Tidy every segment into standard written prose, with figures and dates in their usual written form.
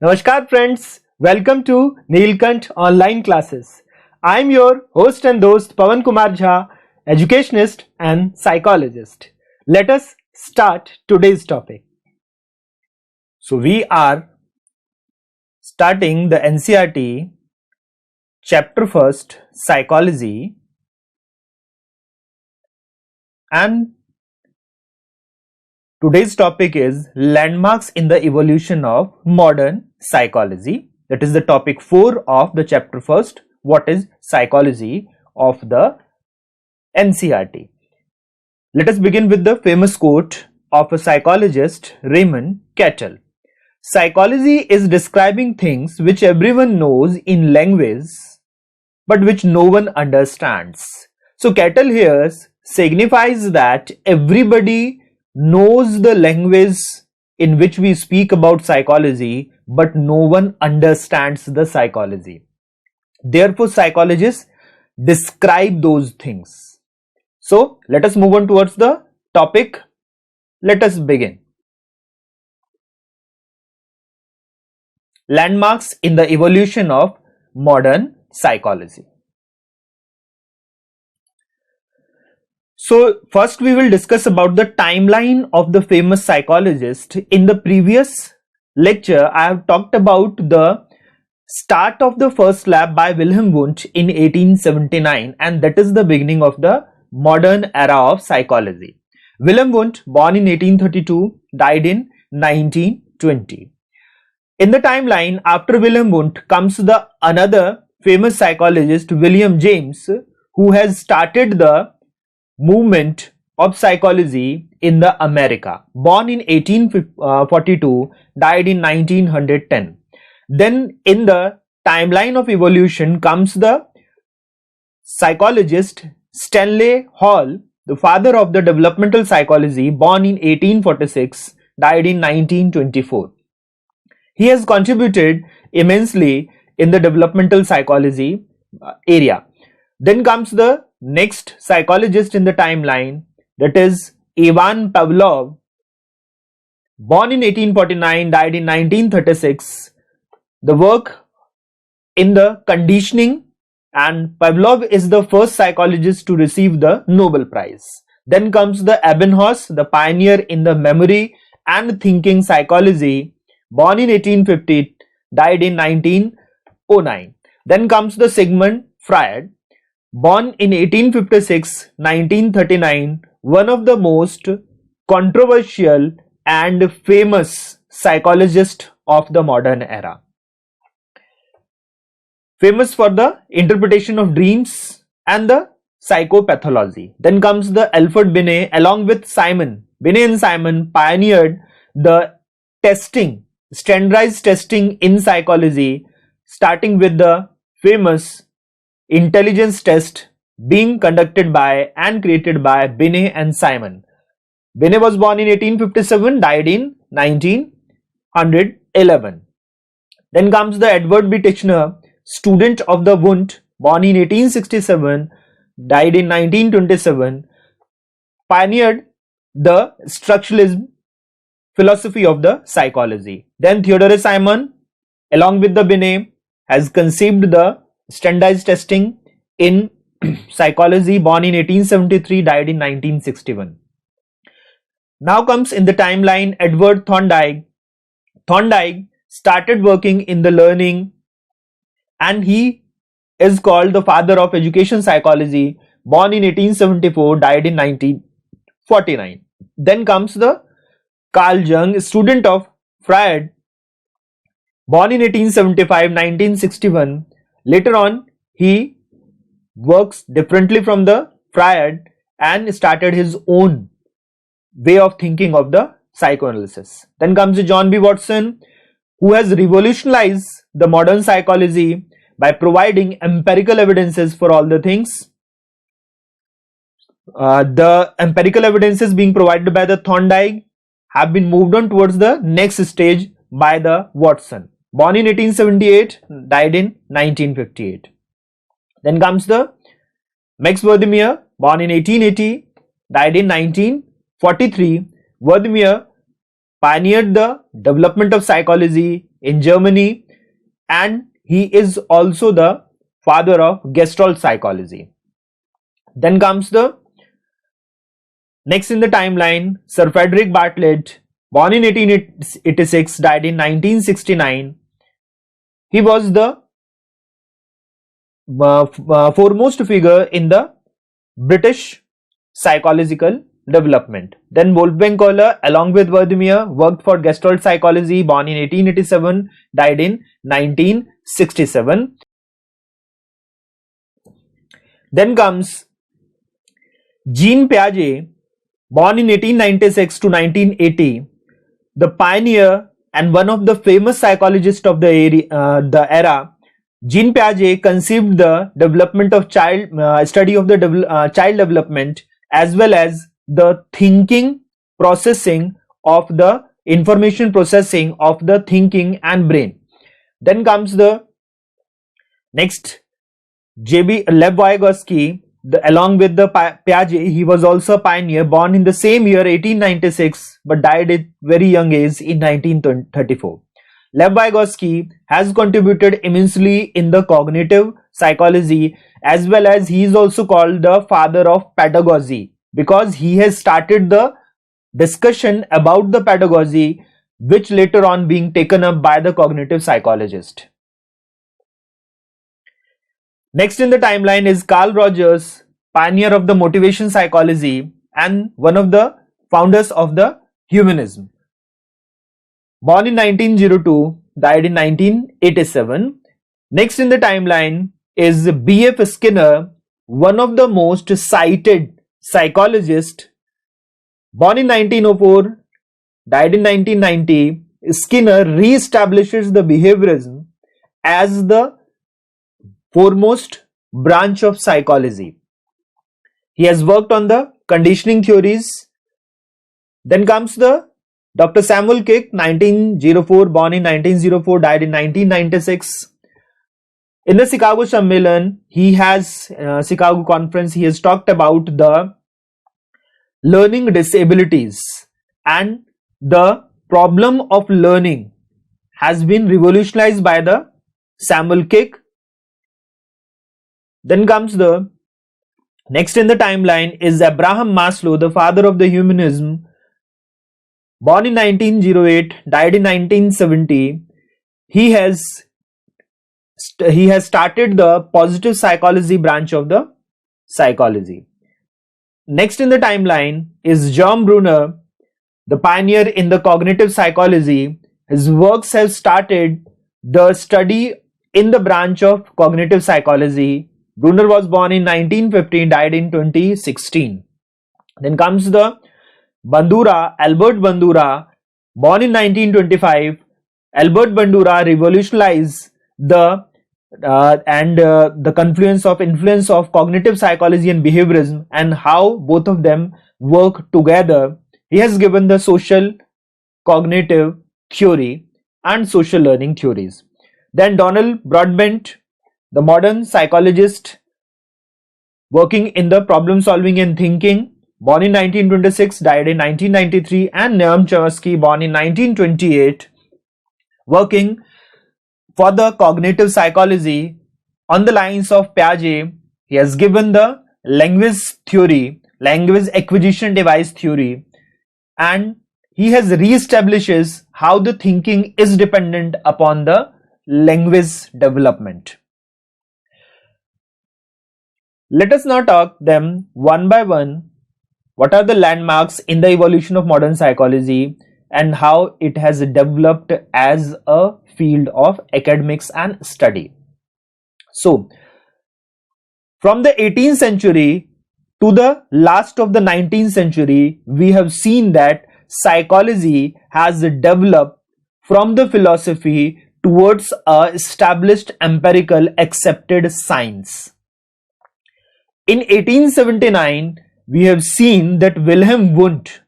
Namaskar friends, welcome to Neelkant Online Classes. I am your host and host Pawan Kumar Jha, educationist and psychologist. Let us start today's topic. So we are starting the NCERT chapter 1st Psychology, and today's topic is landmarks in the evolution of modern psychology. That is the topic 4 of the chapter 1st. What is psychology of the NCERT? Let us begin with the famous quote of a psychologist, Raymond Cattell. Psychology is describing things which everyone knows in language but which no one understands. So Cattell here signifies that everybody knows the language in which we speak about psychology, but no one understands the psychology. Therefore, psychologists describe those things. So, let us move on towards the topic. Let us begin. Landmarks in the evolution of modern psychology. So first we will discuss about the timeline of the famous psychologist. In the previous lecture, I have talked about the start of the first lab by Wilhelm Wundt in 1879, and that is the beginning of the modern era of psychology. Wilhelm Wundt, born in 1832, died in 1920. In the timeline after Wilhelm Wundt comes the another famous psychologist, William James, who has started the movement of psychology in the America. Born in 1842, died in 1910. Then in the timeline of evolution comes the psychologist Stanley Hall, the father of the developmental psychology, born in 1846, died in 1924. He has contributed immensely in the developmental psychology area. Then comes the next psychologist in the timeline, that is Ivan Pavlov, born in 1849, died in 1936. The work in the conditioning, and Pavlov is the first psychologist to receive the Nobel Prize. Then comes the Ebbinghaus, the pioneer in the memory and thinking psychology, born in 1850, died in 1909. Then comes the Sigmund Freud, born in 1856-1939, one of the most controversial and famous psychologists of the modern era. Famous for the interpretation of dreams and the psychopathology. Then comes the Alfred Binet, along with Simon. Binet and Simon pioneered the testing, standardized testing in psychology, starting with the famous intelligence test being conducted by and created by Binet and Simon. Binet was born in 1857, died in 1911. Then comes the Edward B. Titchener, student of the Wundt, born in 1867, died in 1927, pioneered the structuralism philosophy of the psychology. Then Theodore Simon, along with the Binet, has conceived the standardized testing in psychology, born in 1873, died in 1961. Now comes in the timeline Edward Thorndike. Thorndike started working in the learning, and he is called the father of education psychology, born in 1874, died in 1949. Then comes the Carl Jung, student of Freud, born in 1875-1961. Later on, he works differently from the Freud and started his own way of thinking of the psychoanalysis. Then comes John B. Watson, who has revolutionized the modern psychology by providing empirical evidences for all the things. The empirical evidences being provided by the Thorndike have been moved on towards the next stage by the Watson. Born in 1878, died in 1958. Then comes the Max Wertheimer, born in 1880, died in 1943. Wertheimer pioneered the development of psychology in Germany, and he is also the father of Gestalt psychology. Then comes the next in the timeline, Sir Frederick Bartlett, born in 1886, died in 1969. He was the foremost figure in the British psychological development. Then Wolfgang Kohler, along with Wertheimer, worked for Gestalt psychology, born in 1887, died in 1967. Then comes Jean Piaget, born in 1896 to 1980, the pioneer and one of the famous psychologists of the era. Jean Piaget conceived the development of study of the child development, as well as the thinking processing of the information processing of the thinking and brain. Then comes the next Lev Vygotsky, along with the Piaget. He was also a pioneer, born in the same year 1896, but died at very young age in 1934. Lev Vygotsky has contributed immensely in the cognitive psychology, as well as he is also called the father of pedagogy, because he has started the discussion about the pedagogy, which later on being taken up by the cognitive psychologist. Next in the timeline is Carl Rogers, pioneer of the motivation psychology and one of the founders of the humanism. Born in 1902, died in 1987. Next in the timeline is B.F. Skinner, one of the most cited psychologists. Born in 1904, died in 1990. Skinner re-establishes the behaviorism as the foremost branch of psychology. He has worked on the conditioning theories. Then comes the Dr. Samuel Crick, 1904, born in 1904, died in 1996. In the Chicago Sammelan, Chicago conference, he has talked about the learning disabilities, and the problem of learning has been revolutionized by the Samuel Crick. Then comes the next in the timeline is Abraham Maslow, the father of the humanism. Born in 1908, died in 1970. He has started the positive psychology branch of the psychology. Next in the timeline is John Brunner, the pioneer in the cognitive psychology. His works have started the study in the branch of cognitive psychology. Brunner was born in 1915, died in 2016. Then comes the Bandura, Albert Bandura, born in 1925. Albert Bandura revolutionized the influence of cognitive psychology and behaviorism, and how both of them work together. He has given the social cognitive theory and social learning theories. Then Donald Broadbent, the modern psychologist working in the problem solving and thinking, born in 1926, died in 1993, and Noam Chomsky, born in 1928, working for the cognitive psychology on the lines of Piaget. He has given the language theory, language acquisition device theory, and he has re-establishes how the thinking is dependent upon the language development. Let us now talk them one by one. What are the landmarks in the evolution of modern psychology and how it has developed as a field of academics and study? So, from the 18th century to the last of the 19th century, we have seen that psychology has developed from the philosophy towards a established empirical accepted science. In 1879, we have seen that Wilhelm Wundt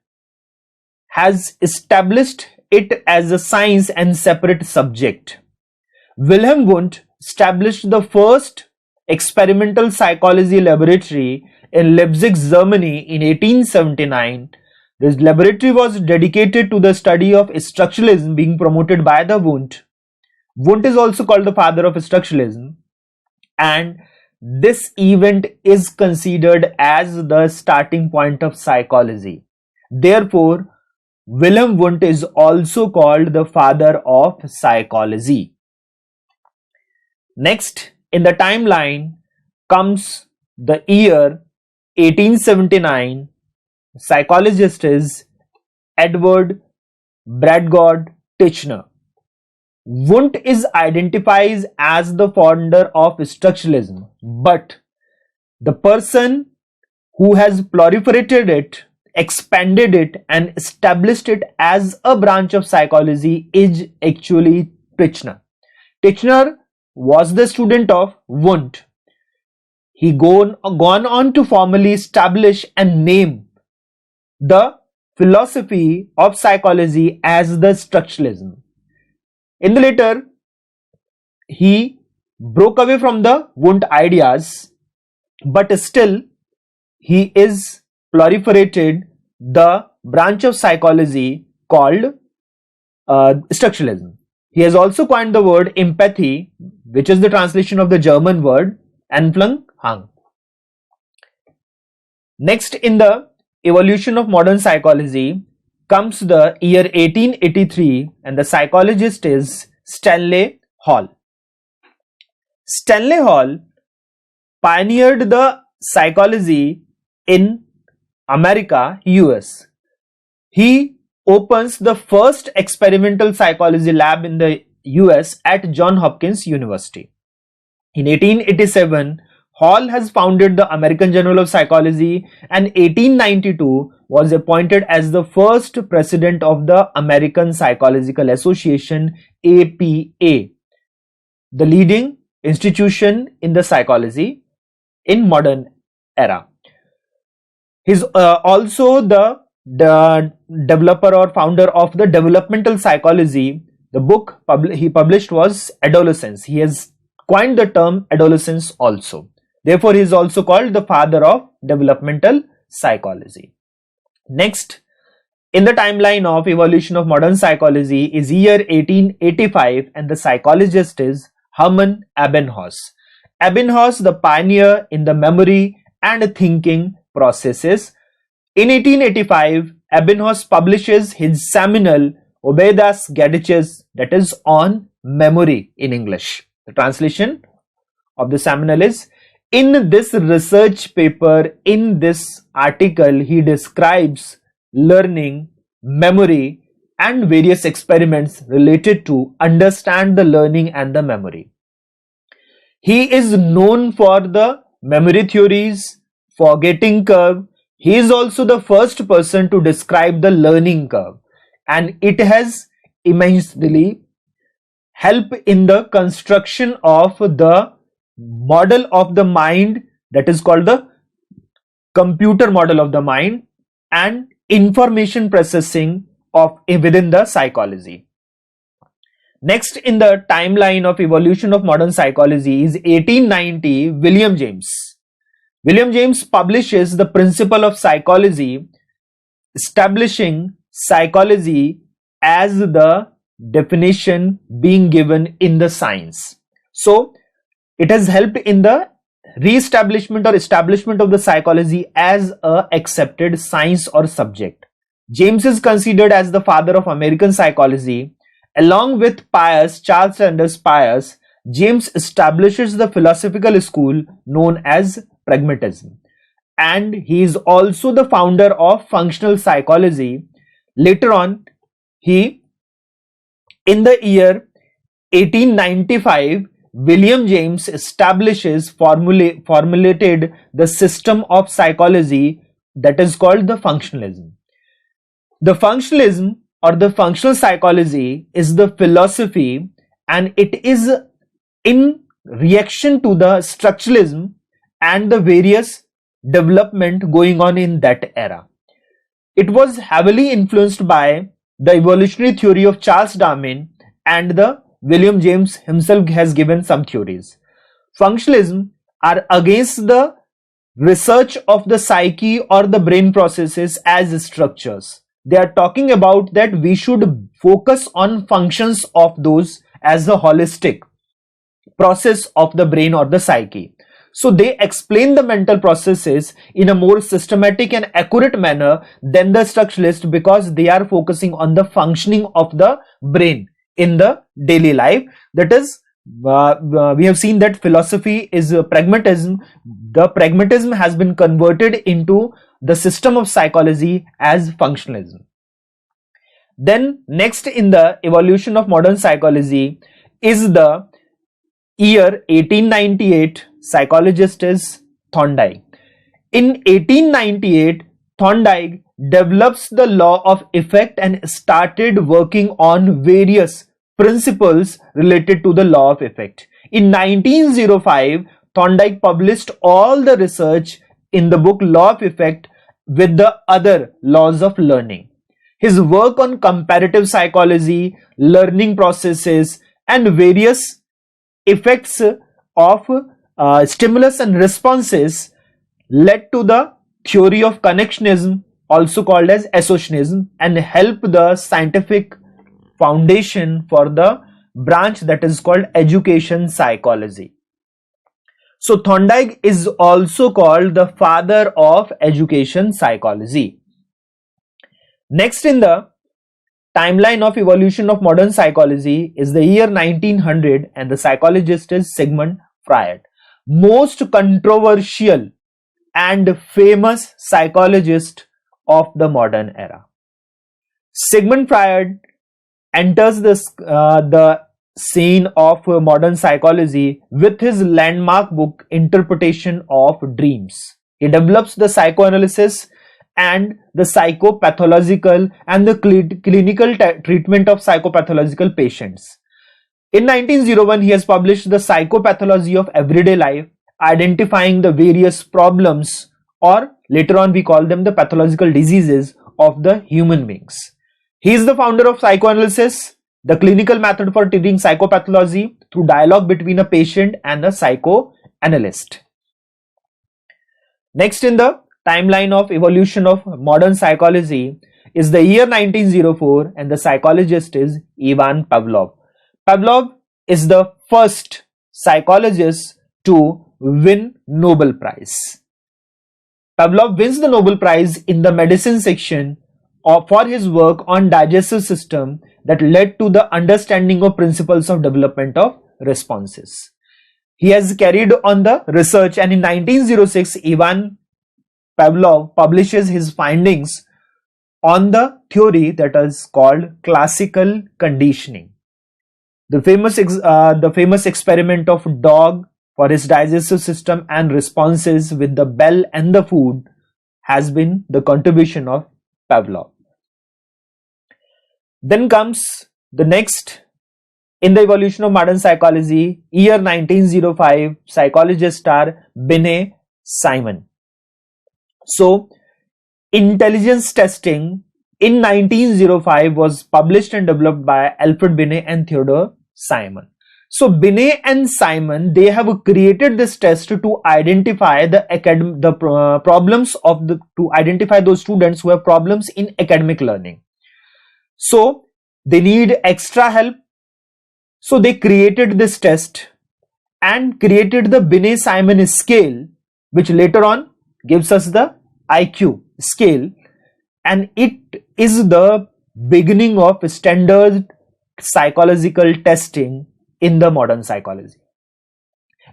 has established it as a science and separate subject. Wilhelm Wundt established the first experimental psychology laboratory in Leipzig, Germany in 1879. This laboratory was dedicated to the study of structuralism being promoted by the Wundt. Wundt is also called the father of structuralism, and this event is considered as the starting point of psychology. Therefore, Wilhelm Wundt is also called the father of psychology. Next in the timeline comes the year 1879. Psychologist is Edward Bradgard Titchener. Wundt is identified as the founder of structuralism, but the person who has proliferated it, expanded it, and established it as a branch of psychology is actually Titchener. Titchener was the student of Wundt. He gone on to formally establish and name the philosophy of psychology as the structuralism. In the later, he broke away from the Wundt ideas, but still he is proliferated the branch of psychology called structuralism. He has also coined the word empathy, which is the translation of the German word Anfang. Next in the evolution of modern psychology comes the year 1883, and the psychologist is Stanley Hall. Stanley Hall pioneered the psychology in America, US. He opens the first experimental psychology lab in the US at Johns Hopkins University. In 1887, Hall has founded the American Journal of Psychology, and 1892 was appointed as the first president of the American Psychological Association, APA, the leading institution in the psychology in modern era. He's also the developer or founder of the developmental psychology. The book he published was Adolescence. He has coined the term adolescence also. Therefore, he is also called the father of developmental psychology. Next in the timeline of evolution of modern psychology is year 1885, and the psychologist is Hermann Ebbinghaus. Ebbinghaus, the pioneer in the memory and thinking processes. In 1885, Ebbinghaus publishes his seminal Obey das Gedächtnis, that is on memory in English. The translation of the seminal is, in this research paper, in this article, he describes learning, memory, and various experiments related to understand the learning and the memory. He is known for the memory theories, forgetting curve. He is also the first person to describe the learning curve, and it has immensely helped in the construction of the model of the mind, that is called the computer model of the mind, and information processing of within the psychology. Next in the timeline of evolution of modern psychology is 1890. William James. William James publishes the Principle of Psychology, establishing psychology as the definition being given in the science. So it has helped in the re-establishment or establishment of the psychology as a accepted science or subject. James is considered as the father of American psychology. Along with Charles Sanders Peirce, James establishes the philosophical school known as pragmatism, and he is also the founder of functional psychology. Later on, in the year 1895, William James formulated the system of psychology that is called the functionalism. The functionalism or the functional psychology is the philosophy, and it is in reaction to the structuralism and the various development going on in that era. It was heavily influenced by the evolutionary theory of Charles Darwin, and the William James himself has given some theories. Functionalism are against the research of the psyche or the brain processes as structures. They are talking about that we should focus on functions of those as a holistic process of the brain or the psyche. So they explain the mental processes in a more systematic and accurate manner than the structuralist, because they are focusing on the functioning of the brain in the daily life. That is, we have seen that philosophy is pragmatism. The pragmatism has been converted into the system of psychology as functionalism. Then next in the evolution of modern psychology is the year 1898. Psychologist is Thorndike. In 1898, Thorndike develops the law of effect and started working on various principles related to the law of effect. In 1905, Thorndike published all the research in the book Law of Effect with the other laws of learning. His work on comparative psychology, learning processes, and various effects of stimulus and responses led to the theory of connectionism, also called as associationism, and helped the scientific foundation for the branch that is called education psychology. So Thorndike is also called the father of education psychology. Next in the timeline of evolution of modern psychology is the year 1900, and the psychologist is Sigmund Freud, most controversial and famous psychologist of the modern era. Sigmund Freud enters the scene of modern psychology with his landmark book Interpretation of Dreams. He develops the psychoanalysis and the psychopathological and the clinical treatment of psychopathological patients. In 1901, he has published The Psychopathology of Everyday Life, identifying the various problems, or later on we call them the pathological diseases of the human beings. He is the founder of psychoanalysis, the clinical method for treating psychopathology through dialogue between a patient and a psychoanalyst. Next in the timeline of evolution of modern psychology is the year 1904, and the psychologist is Ivan Pavlov. Pavlov is the first psychologist to win Nobel Prize. Pavlov wins the Nobel Prize in the medicine section for his work on digestive system that led to the understanding of principles of development of responses. He has carried on the research, and in 1906, Ivan Pavlov publishes his findings on the theory that is called classical conditioning. The famous experiment of dog for his digestive system and responses with the bell and the food has been the contribution of Pavlov. Then comes the next in the evolution of modern psychology, year 1905, psychologists are Binet Simon. So, intelligence testing in 1905 was published and developed by Alfred Binet and Theodore Simon. So Binet and Simon, they have created this test to identify problems of to identify those students who have problems in academic learning. So they need extra help. So they created this test and created the Binet-Simon scale, which later on gives us the IQ scale, and it is the beginning of standard psychological testing in the modern psychology.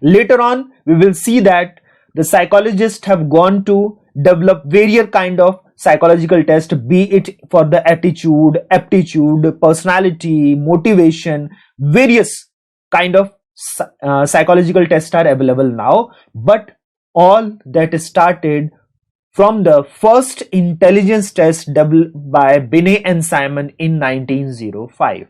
Later on, we will see that the psychologists have gone to develop various kind of psychological tests, be it for the attitude, aptitude, personality, motivation. Various kind of psychological tests are available now, but all that started from the first intelligence test developed by Binet and Simon in 1905.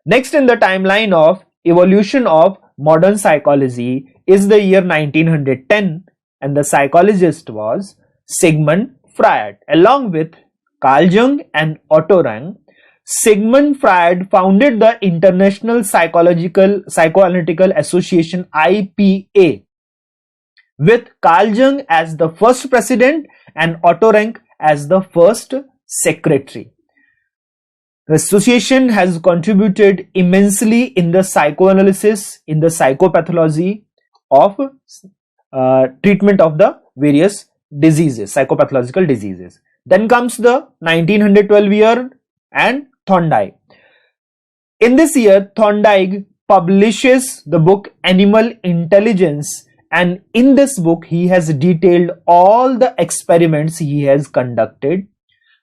Next in the timeline of evolution of modern psychology is the year 1910, and the psychologist was Sigmund Freud. Along with Carl Jung and Otto Rank, Sigmund Freud founded the International Psychoanalytical Association, IPA. with Carl Jung as the first president and Otto Rank as the first secretary. The association has contributed immensely in the psychoanalysis, in the psychopathology of treatment of the various diseases, psychopathological diseases. Then comes the 1912 year and Thorndike. In this year, Thorndike publishes the book Animal Intelligence, and in this book he has detailed all the experiments he has conducted,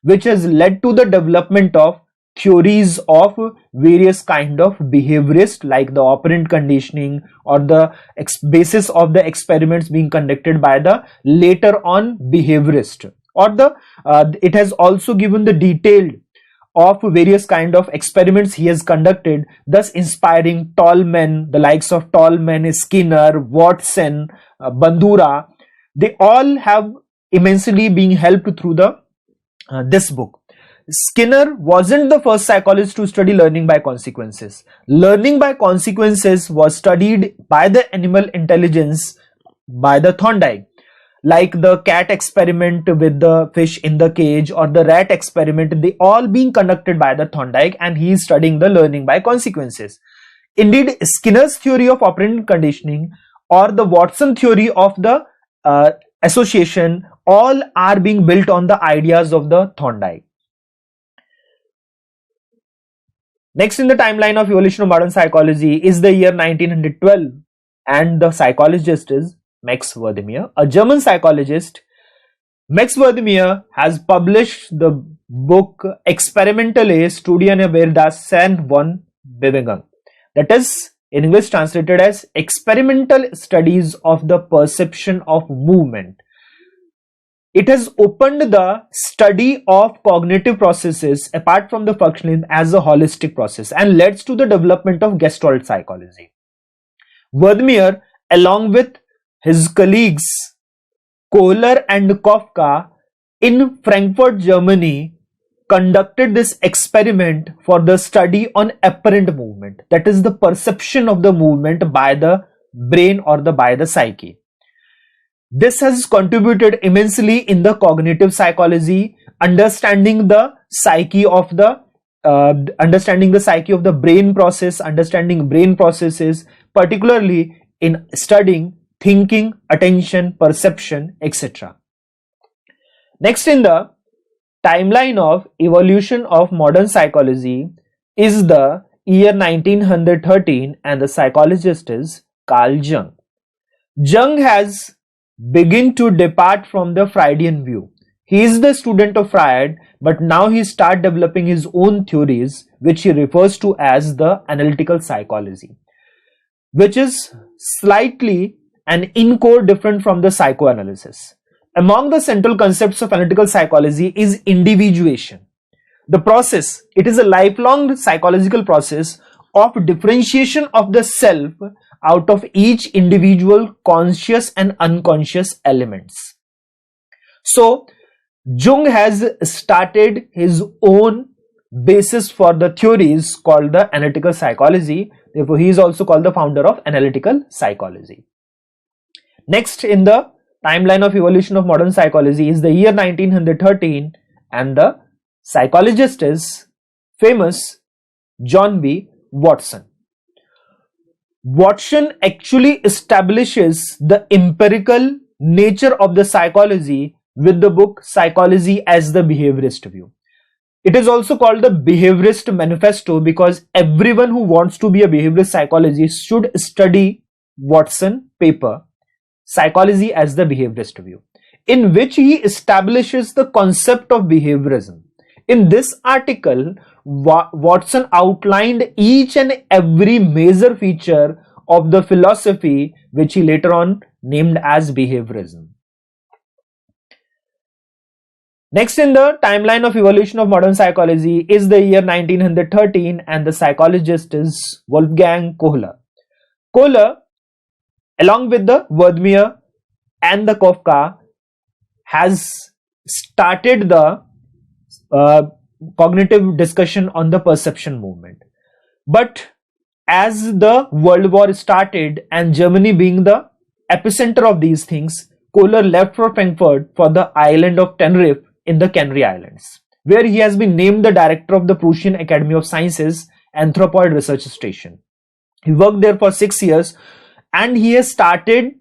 which has led to the development of theories of various kind of behaviorists, like the operant conditioning, or the basis of the experiments being conducted by the later on behaviorist, or the it has also given the detailed of various kind of experiments he has conducted, thus inspiring Tolman, the likes of Tolman, Skinner, Watson, Bandura. They all have immensely been helped through the this book. Skinner wasn't the first psychologist to study learning by consequences. Learning by consequences was studied by the animal intelligence by the Thorndike, like the cat experiment with the fish in the cage or the rat experiment. They all being conducted by the Thorndike, and he is studying the learning by consequences. Indeed, Skinner's theory of operant conditioning or the Watson theory of the association, all are being built on the ideas of the Thorndike. Next in the timeline of evolution of modern psychology is the year 1912, and the psychologist is Max Wertheimer, a German psychologist. Max Wertheimer has published the book Experimentale Studien über das Sein von Bewegung, that is in English translated as Experimental Studies of the Perception of Movement. It has opened the study of cognitive processes apart from the functionalism as a holistic process, and leads to the development of Gestalt psychology. Wertheimer, along with his colleagues Kohler and Kafka in Frankfurt, Germany, conducted this experiment for the study on apparent movement, that is the perception of the movement by the brain or by the psyche. This has contributed immensely in the cognitive psychology, understanding the psyche of the brain process, understanding brain processes, particularly in studying thinking, attention, perception, etc. Next in the timeline of evolution of modern psychology is the year 1913, and the psychologist is Carl Jung. Jung has begun to depart from the Freudian view. He is the student of Freud, but now he starts developing his own theories, which he refers to as the analytical psychology, which is slightly and in core different from the psychoanalysis. Among the central concepts of analytical psychology is individuation. The process, it is a lifelong psychological process of differentiation of the self out of each individual conscious and unconscious elements. So Jung has started his own basis for the theories called the analytical psychology. Therefore, he is also called the founder of analytical psychology. Next in the timeline of evolution of modern psychology is the year 1913, and the psychologist is famous John B. Watson. Watson actually establishes the empirical nature of the psychology with the book Psychology as the Behaviorist View. It is also called the Behaviorist Manifesto because everyone who wants to be a behaviorist psychologist should study Watson paper Psychology as the Behaviorist View, in which he establishes the concept of behaviorism. In this article, Watson outlined each and every major feature of the philosophy, which he later on named as behaviorism. Next in the timeline of evolution of modern psychology is the year 1913, and the psychologist is Wolfgang Kohler. Kohler, along with the Wertheimer and the Kafka, has started the cognitive discussion on the perception movement. But as the World War started, and Germany being the epicenter of these things, Kohler left for Frankfurt for the island of Tenerife in the Canary Islands, where he has been named the director of the Prussian Academy of Sciences Anthropoid Research Station. He worked there for 6 years, and he has started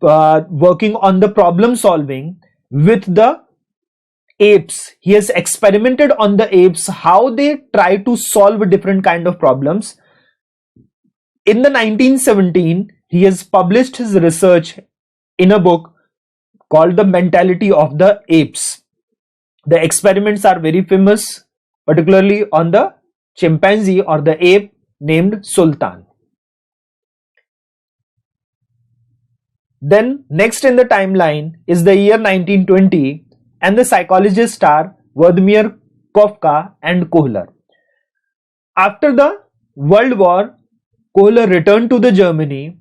working on the problem solving with the apes. He has experimented on the apes, how they try to solve different kind of problems. In the 1917, he has published his research in a book called The Mentality of the Apes. The experiments are very famous, particularly on the chimpanzee or the ape named Sultan. Then next in the timeline is the year 1920, and the psychologists are Vladimir Kafka and Kohler. After the World War, Kohler returned to the Germany,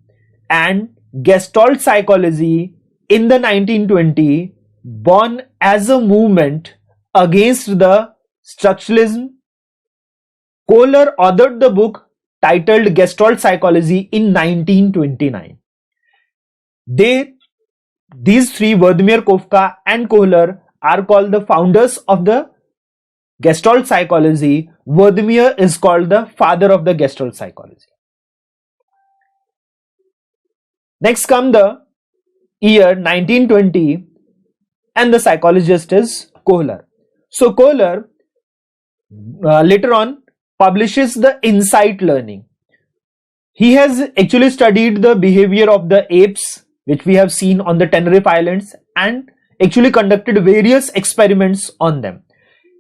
and Gestalt psychology in the 1920 born as a movement against the structuralism. Kohler authored the book titled Gestalt Psychology in 1929. These three, Vladimir Kafka and Kohler, are called the founders of the Gestalt psychology. Vladimir is called the father of the Gestalt psychology. Next come the year 1920, and the psychologist is Kohler. So Kohler later on publishes the Insight Learning. He has actually studied the behavior of the apes, which we have seen on the Tenerife Islands, and actually conducted various experiments on them.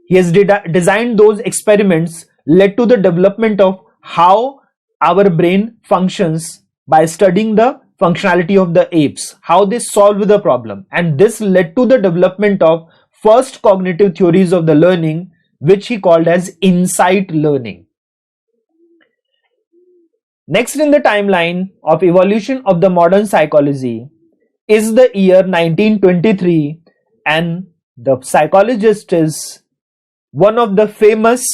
He has designed those experiments, led to the development of how our brain functions by studying the functionality of the apes, how they solve the problem, and this led to the development of first cognitive theories of the learning, which he called as Insight Learning. Next in the timeline of evolution of the modern psychology is the year 1923, and the psychologist is one of the famous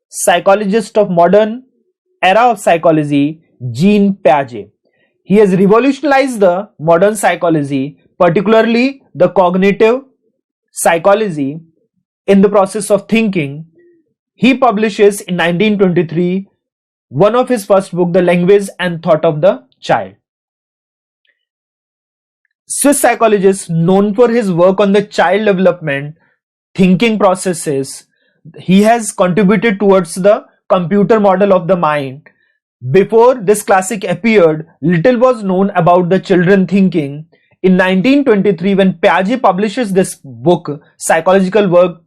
psychologists of modern era of psychology, Jean Piaget. He has revolutionized the modern psychology, particularly the cognitive psychology in the process of thinking. He publishes in 1923 one of his first book, The Language and Thought of the Child. Swiss psychologist known for his work on the child development, thinking processes. He has contributed towards the computer model of the mind. Before this classic appeared, little was known about the children thinking. In 1923, when Piaget publishes this book, psychological work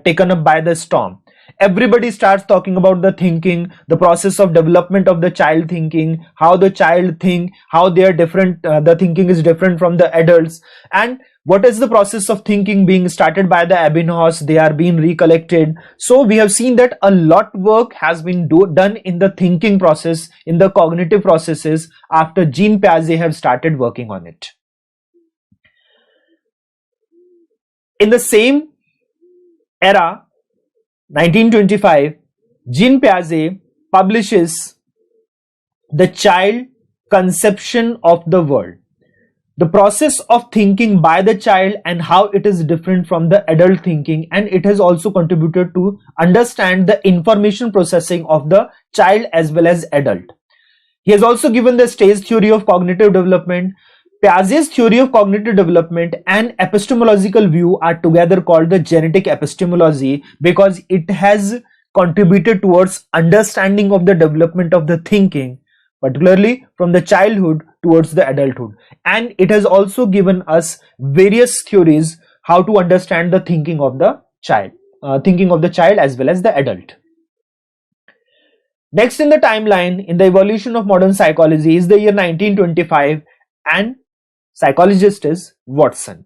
taken up by the storm, everybody starts talking about the thinking, the process of development of the child thinking, how the child think, how they are different, the thinking is different from the adults, and what is the process of thinking being started by the Ebbinghaus. They are being recollected. So we have seen that a lot work has been done in the thinking process, in the cognitive processes, after Jean Piaget have started working on it. In the same era, 1925, Jean Piaget publishes The Child Conception of the World, the process of thinking by the child and how it is different from the adult thinking, and it has also contributed to understand the information processing of the child as well as adult. He has also given the stage theory of cognitive development. Piaget's theory of cognitive development and epistemological view are together called the genetic epistemology, because it has contributed towards understanding of the development of the thinking, particularly from the childhood towards the adulthood. And it has also given us various theories how to understand the thinking of the child as well as the adult. Next in the timeline in the evolution of modern psychology is the year 1925, and psychologist is Watson.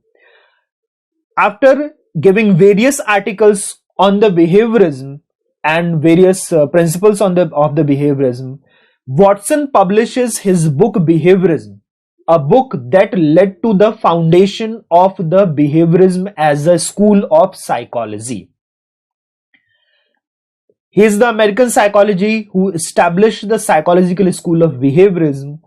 After giving various articles on the behaviorism and various principles of the behaviorism, Watson publishes his book Behaviorism, a book that led to the foundation of the behaviorism as a school of psychology. He is the American psychology who established the psychological school of behaviorism.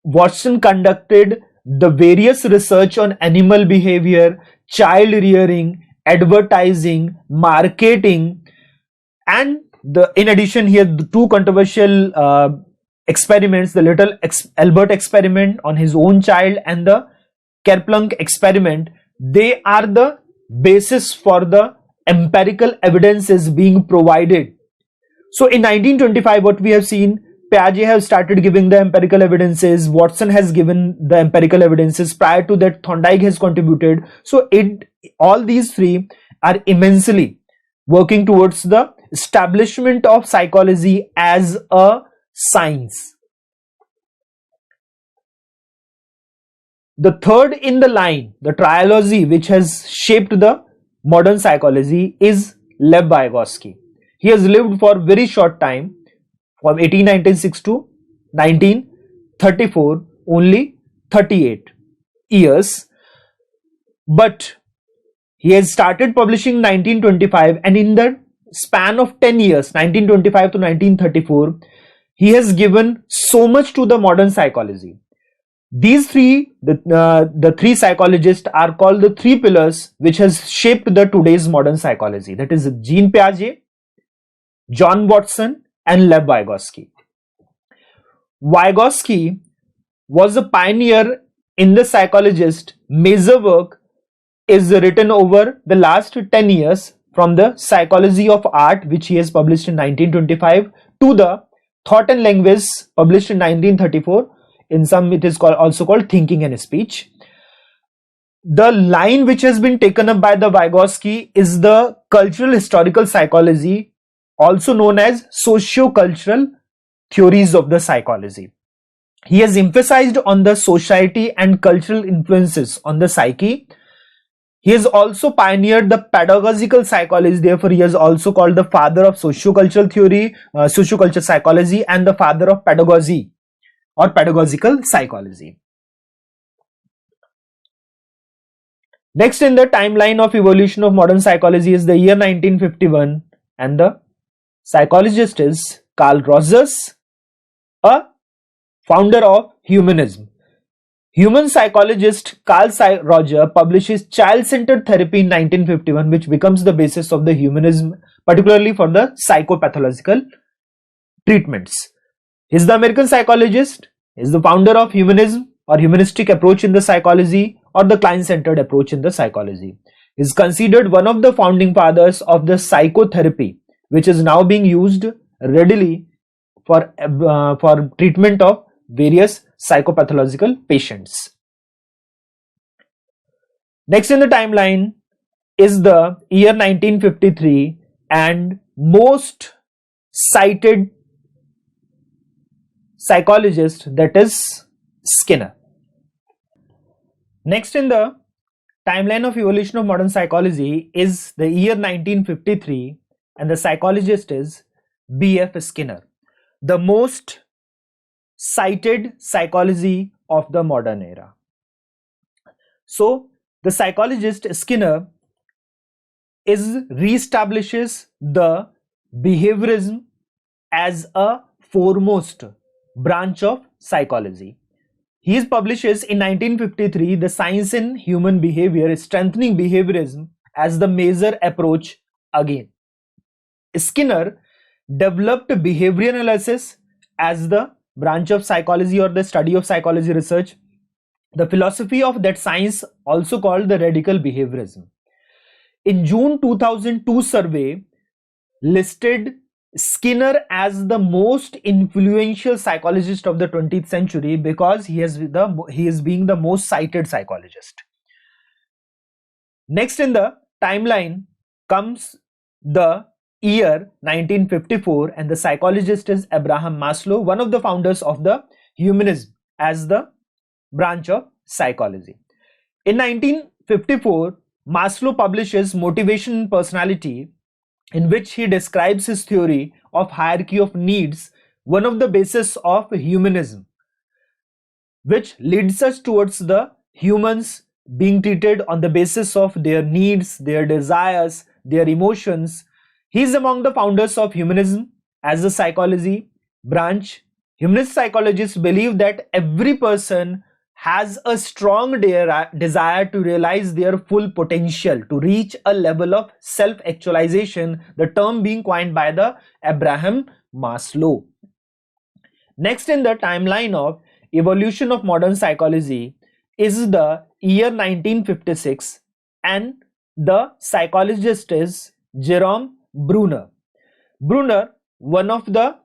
Watson conducted the various research on animal behavior, child rearing, advertising, marketing, and in addition he had the two controversial experiments, the little Albert experiment on his own child and the Kerplunk experiment. They are the basis for the empirical evidences being provided. So in 1925, what we have seen, Piaget has started giving the empirical evidences, Watson has given the empirical evidences, prior to that Thorndike has contributed. So all these three are immensely working towards the establishment of psychology as a science. The third in the line, the trilogy which has shaped the modern psychology, is Lev Vygotsky. He has lived for a very short time, from 1896 to 1934, only 38 years. But he has started publishing 1925, and in the span of 10 years, 1925 to 1934, he has given so much to the modern psychology. These three, the three psychologists are called the three pillars which has shaped the today's modern psychology. That is Jean Piaget, John Watson, and Lev Vygotsky. Vygotsky was a pioneer in the psychologist. Major work is written over the last 10 years, from the Psychology of Art, which he has published in 1925, to the Thought and Language, published in 1934. In some it is also called Thinking and Speech. The line which has been taken up by the Vygotsky is the cultural historical psychology, also known as socio-cultural theories of the psychology. He has emphasized on the society and cultural influences on the psyche. He has also pioneered the pedagogical psychology. Therefore, he is also called the father of socio-cultural theory, socio-cultural psychology, and the father of pedagogy or pedagogical psychology. Next in the timeline of evolution of modern psychology is the year 1951, and the psychologist is Carl Rogers, a founder of humanism. Human psychologist Carl Rogers publishes child-centered therapy in 1951, which becomes the basis of the humanism, particularly for the psychopathological treatments. He is the American psychologist, is the founder of humanism or humanistic approach in the psychology, or the client-centered approach in the psychology. He is considered one of the founding fathers of the psychotherapy, which is now being used readily for treatment of various psychopathological patients. Next in the timeline is the year 1953, and most cited psychologist, that is Skinner. Next in the timeline of evolution of modern psychology is the year 1953, and the psychologist is B.F. Skinner, the most cited psychology of the modern era. So the psychologist Skinner reestablishes the behaviorism as a foremost branch of psychology. He publishes in 1953 The Science in Human Behavior, strengthening behaviorism as the major approach again. Skinner developed behavior analysis as the branch of psychology or the study of psychology research. The philosophy of that science also called the radical behaviorism. In June 2002 survey listed Skinner as the most influential psychologist of the 20th century because he is being the most cited psychologist. Next in the timeline comes the year 1954, and the psychologist is Abraham Maslow, one of the founders of the humanism as the branch of psychology. In 1954, Maslow publishes Motivation and Personality, in which he describes his theory of hierarchy of needs, one of the bases of humanism, which leads us towards the humans being treated on the basis of their needs, their desires, their emotions. He is among the founders of humanism as a psychology branch. Humanist psychologists believe that every person has a strong desire to realize their full potential, to reach a level of self-actualization, the term being coined by the Abraham Maslow. Next in the timeline of evolution of modern psychology is the year 1956, and the psychologist is Jerome Bruner. Bruner, one of the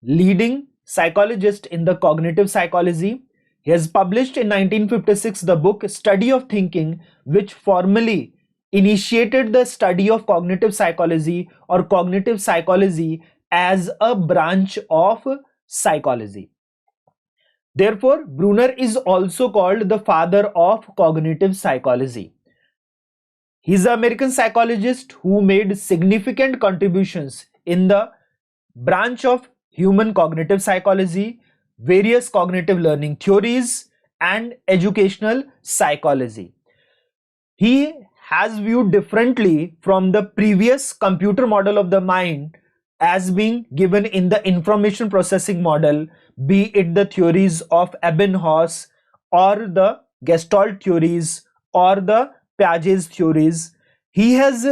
leading psychologists in the cognitive psychology, he has published in 1956 the book Study of Thinking, which formally initiated the study of cognitive psychology or cognitive psychology as a branch of psychology. Therefore, Bruner is also called the father of cognitive psychology. He is an American psychologist who made significant contributions in the branch of human cognitive psychology, various cognitive learning theories, and educational psychology. He has viewed differently from the previous computer model of the mind as being given in the information processing model, be it the theories of Ebbinghaus or the Gestalt theories or the Piaget's theories. He has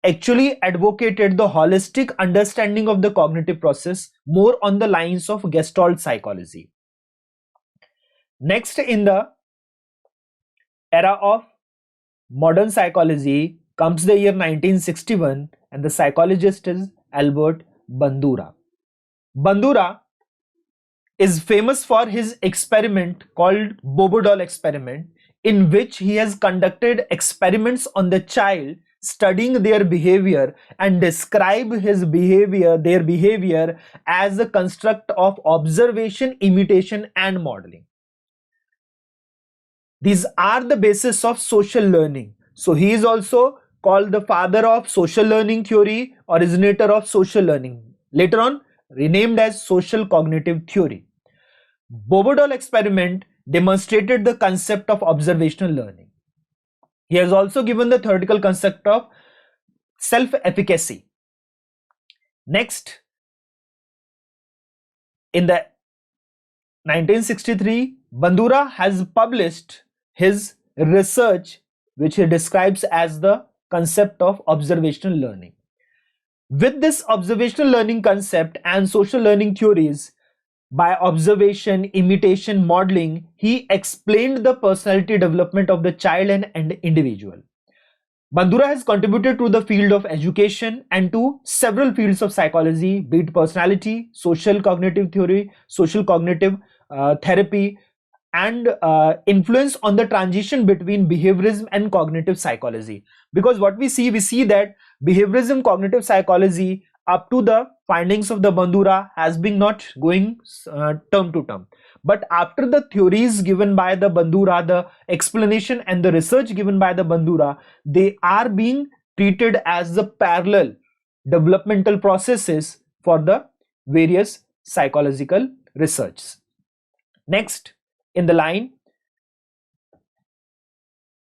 actually advocated the holistic understanding of the cognitive process more on the lines of Gestalt psychology. Next in the era of modern psychology comes the year 1961, and the psychologist is Albert Bandura. Bandura is famous for his experiment called Bobo-doll experiment, in which he has conducted experiments on the child, studying their behavior and describe their behavior as a construct of observation, imitation, and modeling. These are the basis of social learning. So he is also called the father of social learning theory, originator of social learning, later on renamed as social cognitive theory. Bobo-doll experiment demonstrated the concept of observational learning. He has also given the theoretical concept of self-efficacy. Next, in the 1963, Bandura has published his research, which he describes as the concept of observational learning. With this observational learning concept and social learning theories, by observation, imitation, modeling, he explained the personality development of the child and individual. Bandura has contributed to the field of education and to several fields of psychology, be it personality, social cognitive theory, social cognitive therapy, and influence on the transition between behaviorism and cognitive psychology. Because what we see that behaviorism, cognitive psychology, up to the findings of the Bandura, has been not going term to term. But after the theories given by the Bandura, the explanation and the research given by the Bandura, they are being treated as the parallel developmental processes for the various psychological research. Next in the line,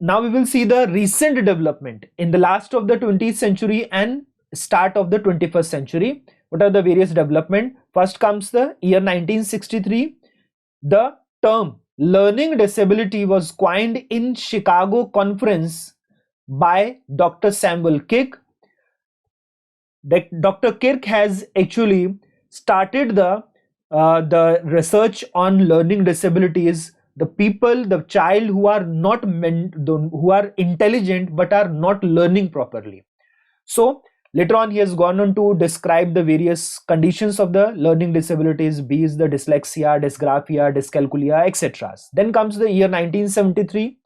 now we will see the recent development in the last of the 20th century and start of the 21st century. What are the various development? First comes the year 1963. The term learning disability was coined in Chicago conference by Dr. Samuel Kirk. Dr. Kirk has actually started the research on learning disabilities, the child who are who are intelligent but are not learning properly. So later on, he has gone on to describe the various conditions of the learning disabilities, be it the dyslexia, dysgraphia, dyscalculia, etc. Then comes the year 1973.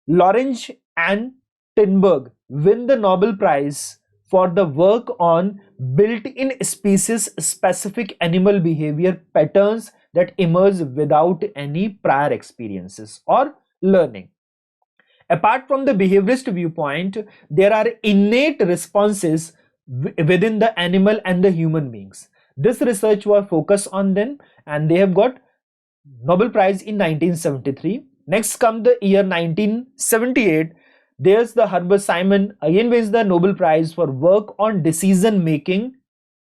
Lawrence and Tinberg win the Nobel Prize for the work on built-in species-specific animal behavior patterns that emerge without any prior experiences or learning. Apart from the behaviorist viewpoint, there are innate responses within the animal and the human beings. This research was focused on them, and they have got Nobel Prize in 1973. Next comes the year 1978. There's the Herbert Simon again wins the Nobel Prize for work on decision making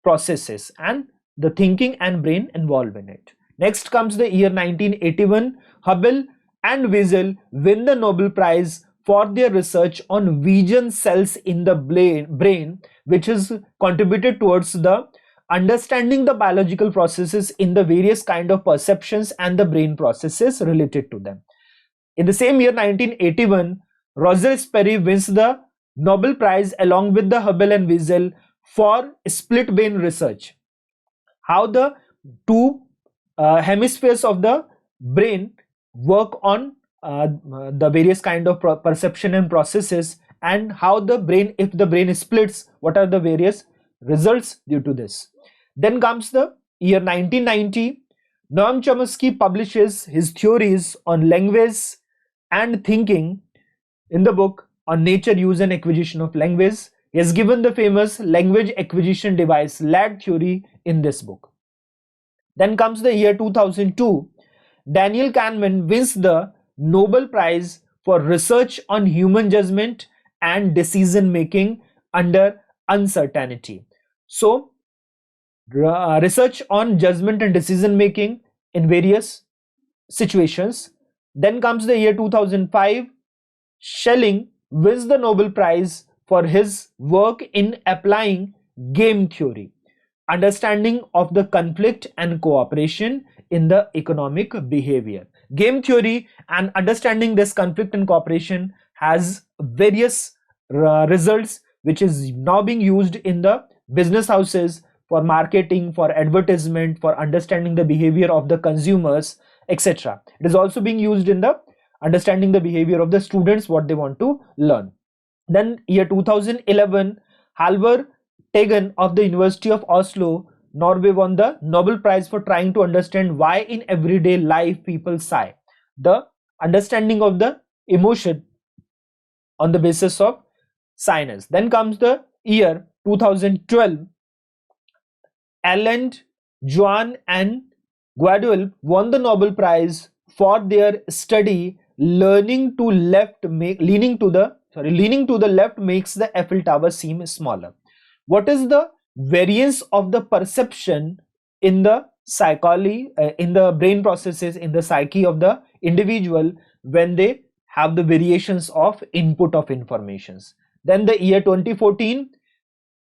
processes and the thinking and brain involved in it. Next comes the year 1981. Hubble and Wiesel win the Nobel Prize for their research on vision cells in the brain, which is contributed towards the understanding the biological processes in the various kind of perceptions and the brain processes related to them. In the same year 1981, Roger Sperry wins the Nobel Prize along with the Hubble and Wiesel for split brain research. How the two hemispheres of the brain work on the various kind of perception and processes, and how the brain, if the brain splits, what are the various results due to this. Then comes the year 1990. Noam Chomsky publishes his theories on language and thinking in the book on nature, use and acquisition of language. He has given the famous language acquisition device LAD theory in this book. Then comes the year 2002. Daniel Kahneman wins the Nobel Prize for research on human judgment and decision making under uncertainty. So, research on judgment and decision making in various situations. Then comes the year 2005. Schelling wins the Nobel Prize for his work in applying game theory, understanding of the conflict and cooperation in the economic behavior. Game theory and understanding this conflict and cooperation has various results, which is now being used in the business houses for marketing, for advertisement, for understanding the behavior of the consumers, etc. It is also being used in the understanding the behavior of the students, what they want to learn. Then year 2011, Halvor Teggen of the University of Oslo, Norway, won the Nobel Prize for trying to understand why in everyday life people sigh. The understanding of the emotion on the basis of sinus. Then comes the year 2012. Alain Juan and Guadeloupe won the Nobel Prize for their study leaning to the left makes the Eiffel Tower seem smaller. What is the variance of the perception in the psychology, in the brain processes, in the psyche of the individual when they have the variations of input of informations? Then the year 2014,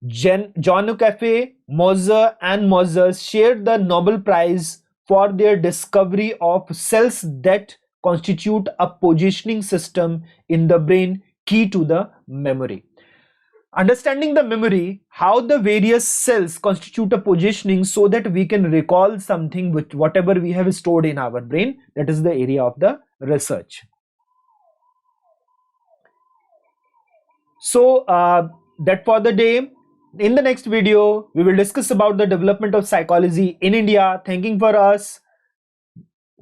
John Cafe, Moser and Moser shared the Nobel Prize for their discovery of cells that constitute a positioning system in the brain key to the memory. Understanding the memory, how the various cells constitute a positioning so that we can recall something with whatever we have stored in our brain, that is the area of the research. So that for the day. In the next video, we will discuss about the development of psychology in India. Thanking for us,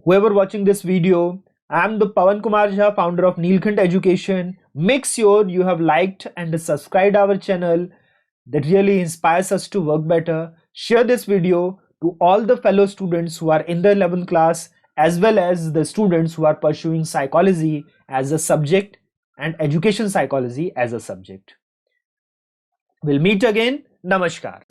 whoever watching this video. I am the Pawan Kumar Jha, founder of Neelkant Education. Make sure you have liked and subscribed our channel. That really inspires us to work better. Share this video to all the fellow students who are in the 11th class, as well as the students who are pursuing psychology as a subject and education psychology as a subject. We'll meet again. Namaskar.